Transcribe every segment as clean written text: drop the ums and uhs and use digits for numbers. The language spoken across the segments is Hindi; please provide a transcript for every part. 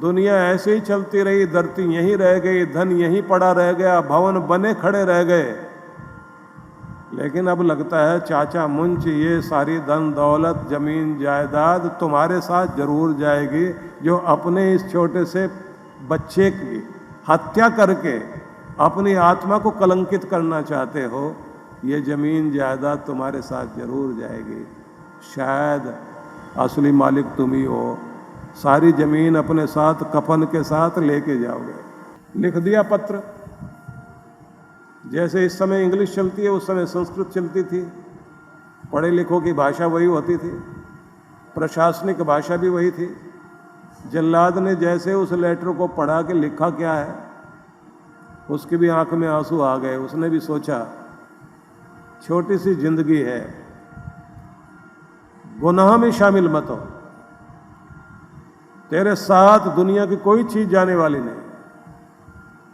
दुनिया ऐसे ही चलती रही, धरती यहीं रह गई, धन यहीं पड़ा रह गया, भवन बने खड़े रह गए। लेकिन अब लगता है चाचा मुंच, ये सारी धन दौलत जमीन जायदाद तुम्हारे साथ जरूर जाएगी, जो अपने इस छोटे से बच्चे की हत्या करके अपनी आत्मा को कलंकित करना चाहते हो, ये जमीन जायदाद तुम्हारे साथ जरूर जाएगी। शायद असली मालिक तुम ही हो। सारी जमीन अपने साथ कफन के साथ लेके जाओगे। लिख दिया पत्र। जैसे इस समय इंग्लिश चलती है, उस समय संस्कृत चलती थी। पढ़े लिखों की भाषा वही होती थी, प्रशासनिक भाषा भी वही थी। जल्लाद ने जैसे उस लेटर को पढ़ा कि लिखा क्या है, उसकी भी आंख में आंसू आ गए। उसने भी सोचा छोटी सी जिंदगी है, गुनाह में शामिल मत हो, तेरे साथ दुनिया की कोई चीज जाने वाली नहीं।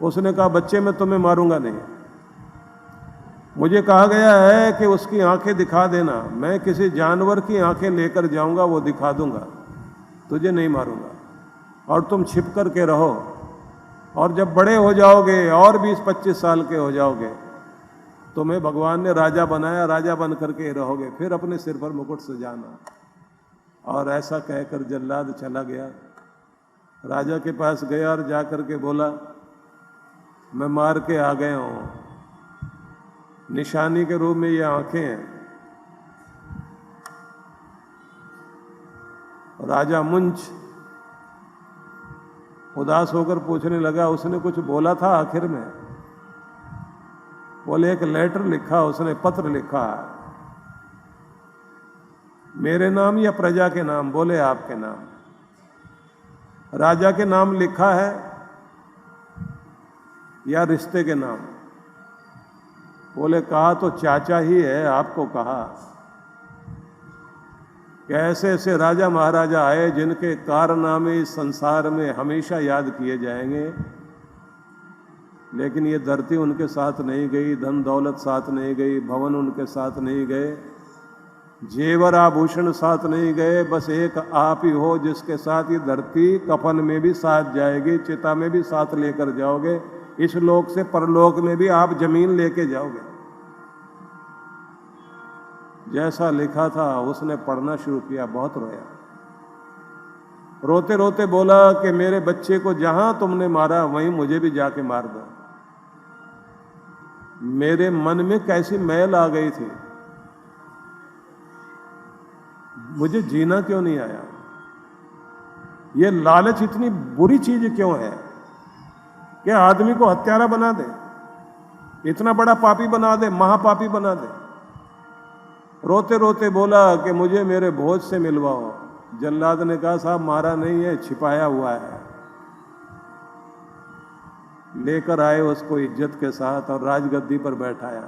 उसने कहा बच्चे मैं तुम्हें मारूंगा नहीं, मुझे कहा गया है कि उसकी आंखें दिखा देना, मैं किसी जानवर की आंखें लेकर जाऊंगा, वो दिखा दूंगा, तुझे नहीं मारूंगा, और तुम छिप कर के रहो, और जब बड़े हो जाओगे और 20-25 साल के हो जाओगे, तुम्हें भगवान ने राजा बनाया, राजा बन करके रहोगे, फिर अपने सिर पर मुकुट सजाना। और ऐसा कहकर जल्लाद चला गया। राजा के पास गया और जा कर के बोला मैं मार के आ गया हूं, निशानी के रूप में ये आंखें हैं। राजा मुंच उदास होकर पूछने लगा उसने कुछ बोला था आखिर में? बोले एक लेटर लिखा, उसने पत्र लिखा, मेरे नाम या प्रजा के नाम? बोले आपके नाम। राजा के नाम लिखा है या रिश्ते के नाम? बोले कहा तो चाचा ही है, आपको कहा। कि ऐसे ऐसे राजा महाराजा आए जिनके कारनामे इस संसार में हमेशा याद किए जाएंगे, लेकिन ये धरती उनके साथ नहीं गई, धन दौलत साथ नहीं गई, भवन उनके साथ नहीं गए, जेवर आभूषण साथ नहीं गए, बस एक आप ही हो जिसके साथ ये धरती कफन में भी साथ जाएगी, चिता में भी साथ लेकर जाओगे, इस लोक से परलोक में भी आप जमीन लेके जाओगे। जैसा लिखा था उसने पढ़ना शुरू किया, बहुत रोया। रोते रोते बोला कि मेरे बच्चे को जहां तुमने मारा वहीं मुझे भी जाके मार दो। मेरे मन में कैसी मैल आ गई थी, मुझे जीना क्यों नहीं आया? ये लालच इतनी बुरी चीज क्यों है कि आदमी को हत्यारा बना दे, इतना बड़ा पापी बना दे, महापापी बना दे। रोते रोते बोला कि मुझे मेरे भोज से मिलवाओ। जल्लाद ने कहा साहब मारा नहीं है, छिपाया हुआ है। लेकर आए उसको इज्जत के साथ और राजगद्दी पर बैठाया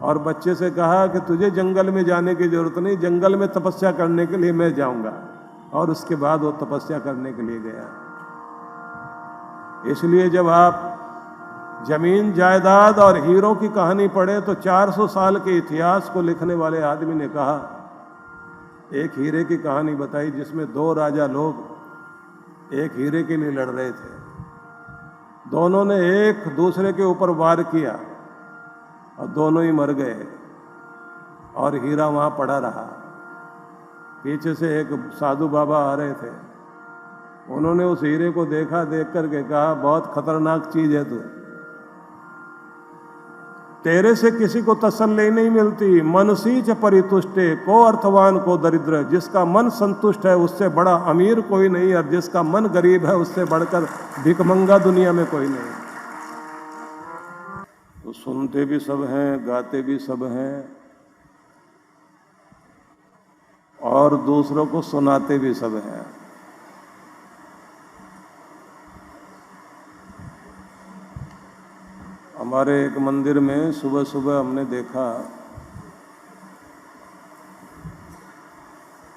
और बच्चे से कहा कि तुझे जंगल में जाने की जरूरत नहीं, जंगल में तपस्या करने के लिए मैं जाऊंगा। और उसके बाद वो तपस्या करने के लिए गया। इसलिए जब आप जमीन जायदाद और हीरो की कहानी पढ़े तो 400 साल के इतिहास को लिखने वाले आदमी ने कहा, एक हीरे की कहानी बताई जिसमें 2 राजा लोग एक हीरे के लिए लड़ रहे थे। दोनों ने एक दूसरे के ऊपर वार किया और दोनों ही मर गए और हीरा वहां पड़ा रहा। पीछे से एक साधु बाबा आ रहे थे, उन्होंने उस हीरे को देखा, देख करके कहा बहुत खतरनाक चीज है तू, तेरे से किसी को तसल्ली नहीं मिलती। मनसी च परितुष्टे को अर्थवान को दरिद्र, जिसका मन संतुष्ट है उससे बड़ा अमीर कोई नहीं, और जिसका मन गरीब है उससे बढ़कर भिखमंगा दुनिया में कोई नहीं। तो सुनते भी सब हैं, गाते भी सब हैं, और दूसरों को सुनाते भी सब हैं। हमारे एक मंदिर में सुबह सुबह हमने देखा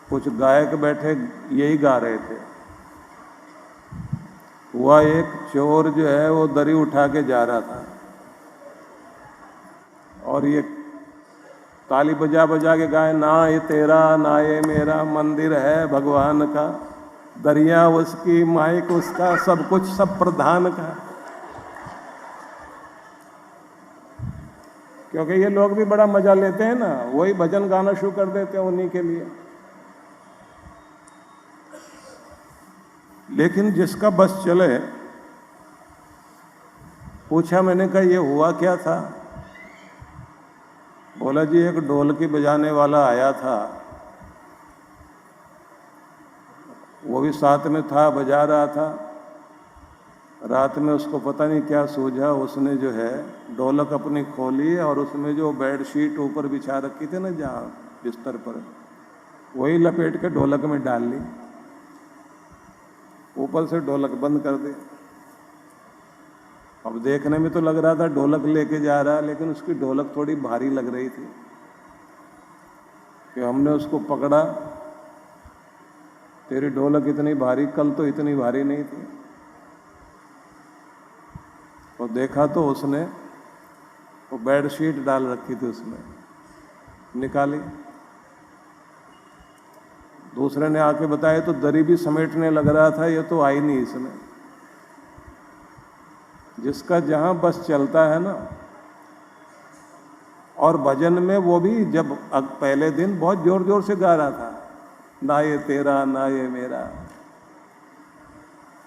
कुछ गायक बैठे यही गा रहे थे। हुआ एक चोर जो है वो दरी उठा के जा रहा था और ये ताली बजा बजा के गाए, ना ये तेरा ना ये मेरा, मंदिर है भगवान का, दरिया उसकी, माइक उसका, सब कुछ सब प्रधान का। क्योंकि ये लोग भी बड़ा मजा लेते हैं ना, वही भजन गाना शुरू कर देते हैं उन्हीं के लिए। लेकिन जिसका बस चले, पूछा मैंने, कहा ये हुआ क्या था? बोला जी एक ढोलकी बजाने वाला आया था, वो भी साथ में था, बजा रहा था। रात में उसको पता नहीं क्या सूझा, उसने जो है ढोलक अपनी खोली और उसमें जो बेडशीट ऊपर बिछा रखी थी ना जहाँ बिस्तर पर, वही लपेट के ढोलक में डाल ली, ऊपर से ढोलक बंद कर दी। अब देखने में तो लग रहा था ढोलक लेके जा रहा है, लेकिन उसकी ढोलक थोड़ी भारी लग रही थी कि हमने उसको पकड़ा, तेरी ढोलक इतनी भारी, कल तो इतनी भारी नहीं थी। और देखा तो उसने वो बेडशीट डाल रखी थी, उसमें निकाली। दूसरे ने आके बताया तो दरी भी समेटने लग रहा था, ये तो आई नहीं इसमें। जिसका जहां बस चलता है ना। और भजन में वो भी जब पहले दिन बहुत जोर जोर से गा रहा था, ना ये तेरा ना ये मेरा।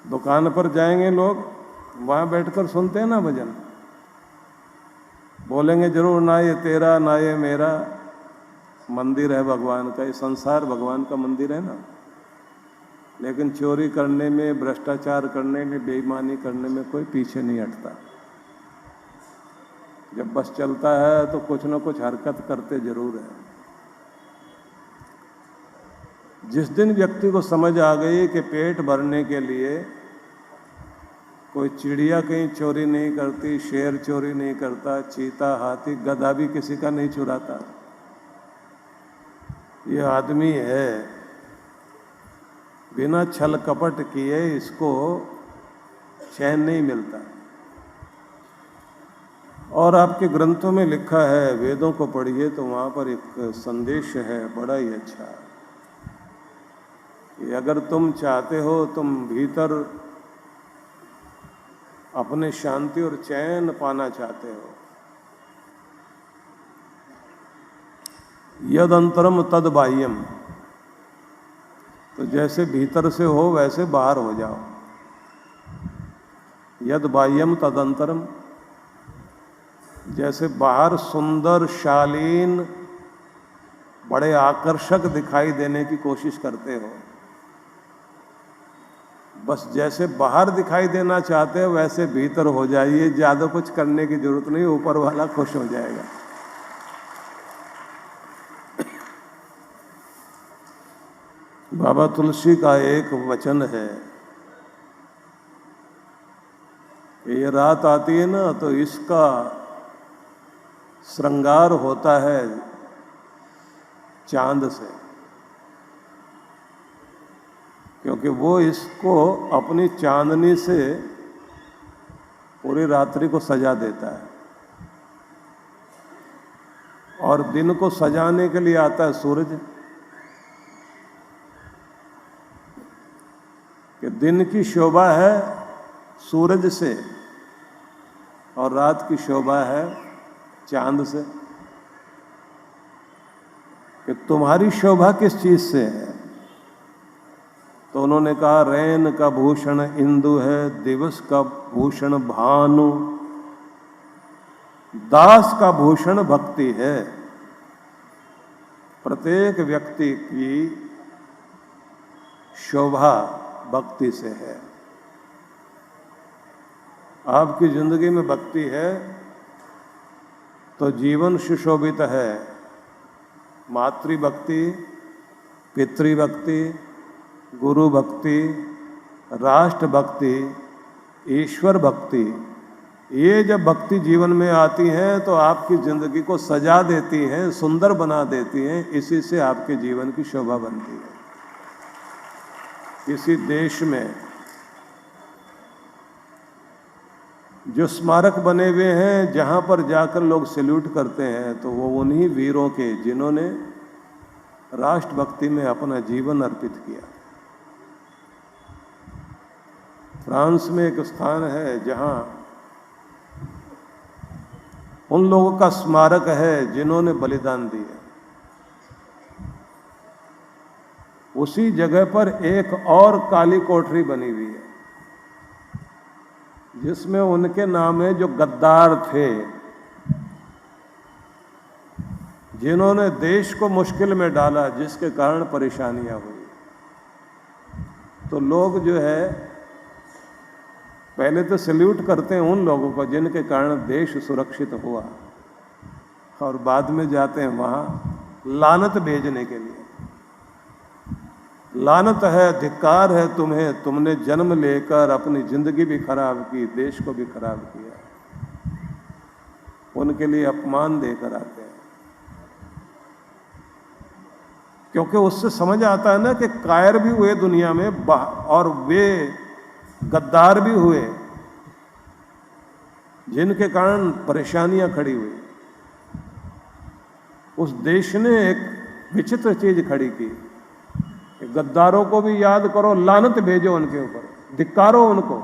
दुकान पर जाएंगे लोग, वहां बैठकर सुनते हैं ना भजन, बोलेंगे जरूर ना ये तेरा ना ये मेरा। मंदिर है भगवान का, ये संसार भगवान का मंदिर है ना। लेकिन चोरी करने में, भ्रष्टाचार करने में, बेईमानी करने में कोई पीछे नहीं हटता। जब बस चलता है तो कुछ न कुछ हरकत करते जरूर है। जिस दिन व्यक्ति को समझ आ गई कि पेट भरने के लिए कोई चिड़िया कहीं चोरी नहीं करती, शेर चोरी नहीं करता, चीता, हाथी, गधा भी किसी का नहीं चुराता, ये आदमी है बिना छल कपट किए इसको चैन नहीं मिलता। और आपके ग्रंथों में लिखा है, वेदों को पढ़िए तो वहाँ पर एक संदेश है बड़ा ही अच्छा, कि अगर तुम चाहते हो, तुम भीतर अपने शांति और चैन पाना चाहते हो, यद अंतरम तद बाह्यम, तो जैसे भीतर से हो वैसे बाहर हो जाओ। यद बाह्यम तद अंतरम, जैसे बाहर सुंदर, शालीन, बड़े आकर्षक दिखाई देने की कोशिश करते हो, बस जैसे बाहर दिखाई देना चाहते हो वैसे भीतर हो जाइए। ज्यादा कुछ करने की जरूरत नहीं, ऊपर वाला खुश हो जाएगा। बाबा तुलसी का एक वचन है कि ये रात आती है ना तो इसका श्रृंगार होता है चांद से, क्योंकि वो इसको अपनी चांदनी से पूरी रात्रि को सजा देता है। और दिन को सजाने के लिए आता है सूरज, कि दिन की शोभा है सूरज से और रात की शोभा है चांद से। कि तुम्हारी शोभा किस चीज से है? तो उन्होंने कहा, रैन का भूषण इंदु है, दिवस का भूषण भानु, दास का भूषण भक्ति है। प्रत्येक व्यक्ति की शोभा भक्ति से है। आपकी जिंदगी में भक्ति है तो जीवन सुशोभित है। मातृभक्ति, पितृभक्ति, गुरु भक्ति, राष्ट्र भक्ति, ईश्वर भक्ति, ये जब भक्ति जीवन में आती हैं तो आपकी जिंदगी को सजा देती हैं, सुंदर बना देती हैं। इसी से आपके जीवन की शोभा बनती है। किसी देश में जो स्मारक बने हुए हैं, जहां पर जाकर लोग सैल्यूट करते हैं, तो वो उन्हीं वीरों के जिन्होंने राष्ट्रभक्ति में अपना जीवन अर्पित किया। फ्रांस में एक स्थान है जहां उन लोगों का स्मारक है जिन्होंने बलिदान दिए। उसी जगह पर एक और काली कोठरी बनी हुई है जिसमें उनके नाम है, जो गद्दार थे, जिन्होंने देश को मुश्किल में डाला, जिसके कारण परेशानियां हुई। तो लोग जो है पहले तो सैल्यूट करते हैं उन लोगों को जिनके कारण देश सुरक्षित हुआ, और बाद में जाते हैं वहां लानत भेजने के लिए। लानत है, धिक्कार है तुम्हें, तुमने जन्म लेकर अपनी जिंदगी भी खराब की, देश को भी खराब किया। उनके लिए अपमान देकर आते हैं, क्योंकि उससे समझ आता है ना कि कायर भी हुए दुनिया में और वे गद्दार भी हुए जिनके कारण परेशानियां खड़ी हुई। उस देश ने एक विचित्र चीज खड़ी की, गद्दारों को भी याद करो, लानत भेजो उनके ऊपर, धिक्कारो उनको।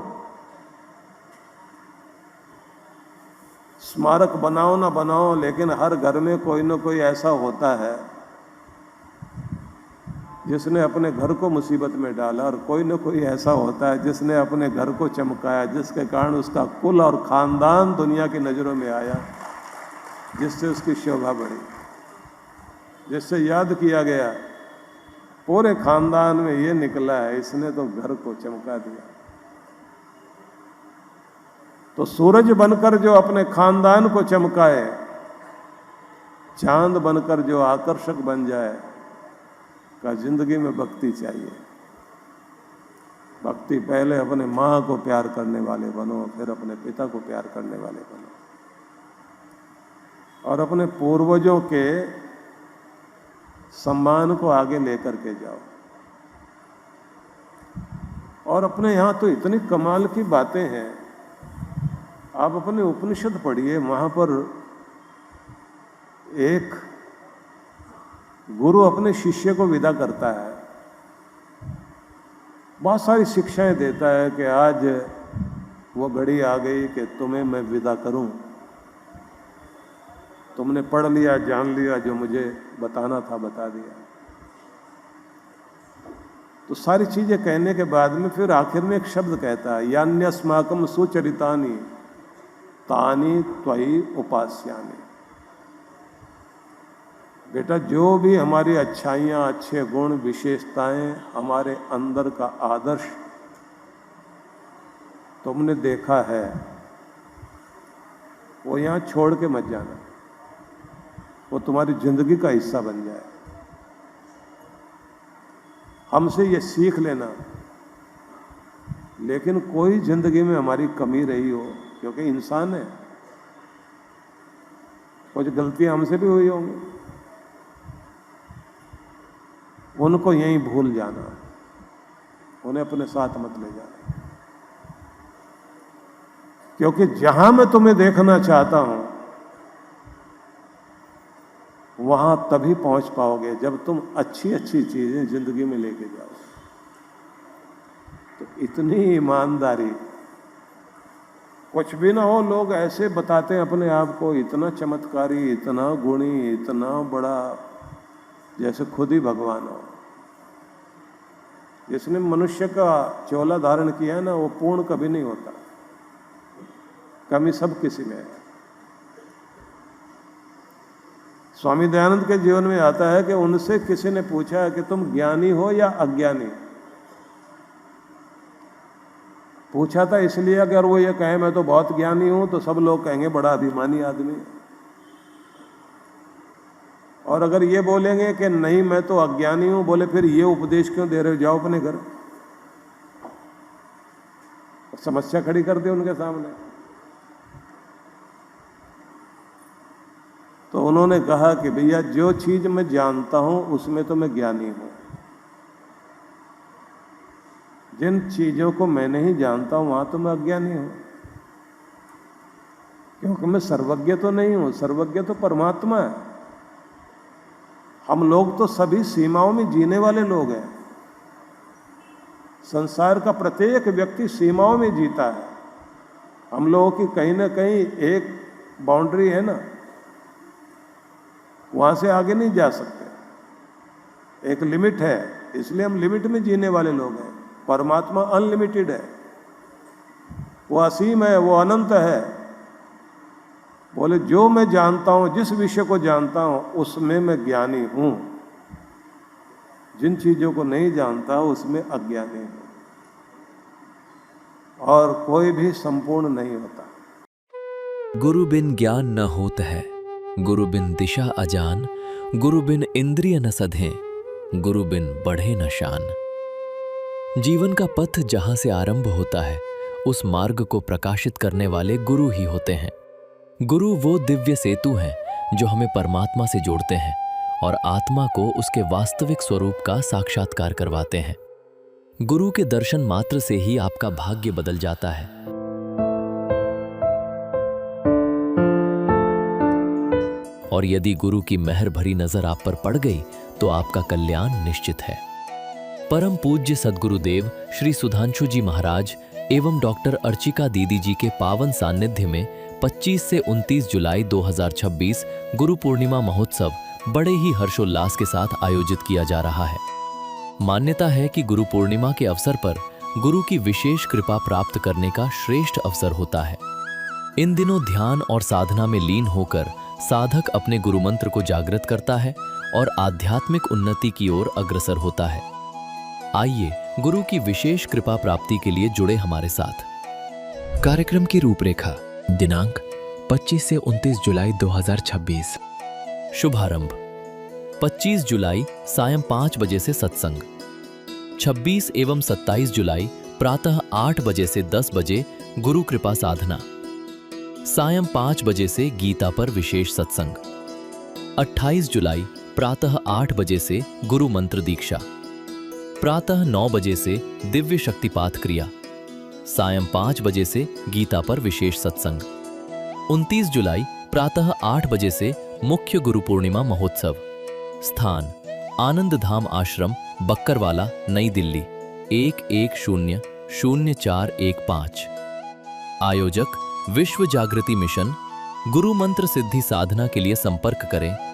स्मारक बनाओ ना बनाओ, लेकिन हर घर में कोई ना कोई ऐसा होता है जिसने अपने घर को मुसीबत में डाला, और कोई ना कोई ऐसा होता है जिसने अपने घर को चमकाया, जिसके कारण उसका कुल और खानदान दुनिया की नज़रों में आया, जिससे उसकी शोभा बढ़ी, जिससे याद किया गया पूरे खानदान में ये निकला है, इसने तो घर को चमका दिया। तो सूरज बनकर जो अपने खानदान को चमकाए, चांद बनकर जो आकर्षक बन जाए, का जिंदगी में भक्ति चाहिए। भक्ति पहले अपने माँ को प्यार करने वाले बनो, फिर अपने पिता को प्यार करने वाले बनो, और अपने पूर्वजों के सम्मान को आगे लेकर के जाओ। और अपने यहाँ तो इतनी कमाल की बातें हैं, आप अपने उपनिषद पढ़िए, वहाँ पर एक गुरु अपने शिष्य को विदा करता है, बहुत सारी शिक्षाएं देता है कि आज वो घड़ी आ गई कि तुम्हें मैं विदा करूं, तुमने पढ़ लिया, जान लिया, जो मुझे बताना था बता दिया। तो सारी चीजें कहने के बाद में फिर आखिर में एक शब्द कहता है, यान्यस्माकम सुचरितानि तानि त्वयि उपास्यानि। बेटा, जो भी हमारी अच्छाइयाँ, अच्छे गुण, विशेषताएं, हमारे अंदर का आदर्श तुमने देखा है, वो यहाँ छोड़ के मत जाना, वो तुम्हारी जिंदगी का हिस्सा बन जाए। हमसे ये सीख लेना, लेकिन कोई जिंदगी में हमारी कमी रही हो, क्योंकि इंसान है, कुछ गलतियां हमसे भी हुई होंगी, उनको यहीं भूल जाना, उन्हें अपने साथ मत ले जाना। क्योंकि जहां मैं तुम्हें देखना चाहता हूं, वहां तभी पहुंच पाओगे जब तुम अच्छी अच्छी चीजें जिंदगी में लेके जाओ। तो इतनी ईमानदारी, कुछ भी ना हो, लोग ऐसे बताते हैं अपने आप को, इतना चमत्कारी, इतना गुणी, इतना बड़ा, जैसे खुद ही भगवान हो। जिसने मनुष्य का चोला धारण किया है ना, वो पूर्ण कभी नहीं होता, कमी सब किसी में है। स्वामी दयानंद के जीवन में आता है कि उनसे किसी ने पूछा है कि तुम ज्ञानी हो या अज्ञानी। पूछा था इसलिए अगर वो ये कहे मैं तो बहुत ज्ञानी हूं, तो सब लोग कहेंगे बड़ा अभिमानी आदमी। और अगर ये बोलेंगे कि नहीं मैं तो अज्ञानी हूं, बोले फिर ये उपदेश क्यों दे रहे हो, जाओ अपने घर। समस्या खड़ी कर दी उनके सामने। तो उन्होंने कहा कि भैया, जो चीज मैं जानता हूं उसमें तो मैं ज्ञानी हूं, जिन चीजों को मैं नहीं जानता हूं वहां तो मैं अज्ञानी हूं, क्योंकि मैं सर्वज्ञ तो नहीं हूं, सर्वज्ञ तो परमात्मा है। हम लोग तो सभी सीमाओं में जीने वाले लोग हैं, संसार का प्रत्येक व्यक्ति सीमाओं में जीता है। हम लोगों की कहीं ना कहीं एक बाउंड्री है ना, वहां से आगे नहीं जा सकते, एक लिमिट है, इसलिए हम लिमिट में जीने वाले लोग हैं। परमात्मा अनलिमिटेड है, वो असीम है, वो अनंत है। बोले जो मैं जानता हूं, जिस विषय को जानता हूं उसमें मैं ज्ञानी हूं, जिन चीजों को नहीं जानता उसमें अज्ञानी हूं, और कोई भी संपूर्ण नहीं होता। गुरु बिन ज्ञान न होत है, गुरु बिन दिशा अजान, गुरु बिन इंद्रिय न सधें, गुरु बिन बढ़े न शान। जीवन का पथ जहां से आरंभ होता है, उस मार्ग को प्रकाशित करने वाले गुरु ही होते हैं। गुरु वो दिव्य सेतु हैं जो हमें परमात्मा से जोड़ते हैं और आत्मा को उसके वास्तविक स्वरूप का साक्षात्कार करवाते हैं। गुरु के दर्शन मात्र से ही आपका भाग्य बदल जाता है। और यदि गुरु की मेहर भरी नजर आप पर पड़ गई तो आपका कल्याण निश्चित है। परम पूज्य सद्गुरुदेव श्री सुधांशु जी महाराज एवं डॉक्टर अर्चिका दीदी जी के पावन सानिध्य में 25 से 29 जुलाई 2026 गुरु पूर्णिमा महोत्सव बड़े ही हर्षोल्लास के साथ आयोजित किया जा रहा है। मान्यता है कि गुरु पूर्णिमा के अवसर पर गुरु की विशेष कृपा प्राप्त करने का श्रेष्ठ अवसर होता है। इन दिनों ध्यान और साधना में लीन होकर साधक अपने गुरु मंत्र को जागृत करता है और आध्यात्मिक उन्नति की ओर अग्रसर होता है। आइए गुरु की विशेष कृपा प्राप्ति के लिए जुड़े हमारे साथ। कार्यक्रम की रूपरेखा। दिनांक 25 से 29 जुलाई 2026। शुभारंभ 25 जुलाई सायं 5 बजे से सत्संग। 26 एवं 27 जुलाई प्रातः 8 बजे से 10 बजे गुरु कृपा साधना। सायं 5 बजे से गीता पर विशेष सत्संग। 28 जुलाई प्रातः 8 बजे से गुरु मंत्र दीक्षा। प्रातः 9 बजे से दिव्य शक्तिपात क्रिया। सायं 5 बजे से गीता पर विशेष सत्संग। 29 जुलाई प्रातः 8 बजे से मुख्य गुरु पूर्णिमा महोत्सव। स्थान आनंद धाम आश्रम, बक्करवाला, नई दिल्ली 11000415। आयोजक विश्व जागृति मिशन। गुरु मंत्र सिद्धि साधना के लिए संपर्क करें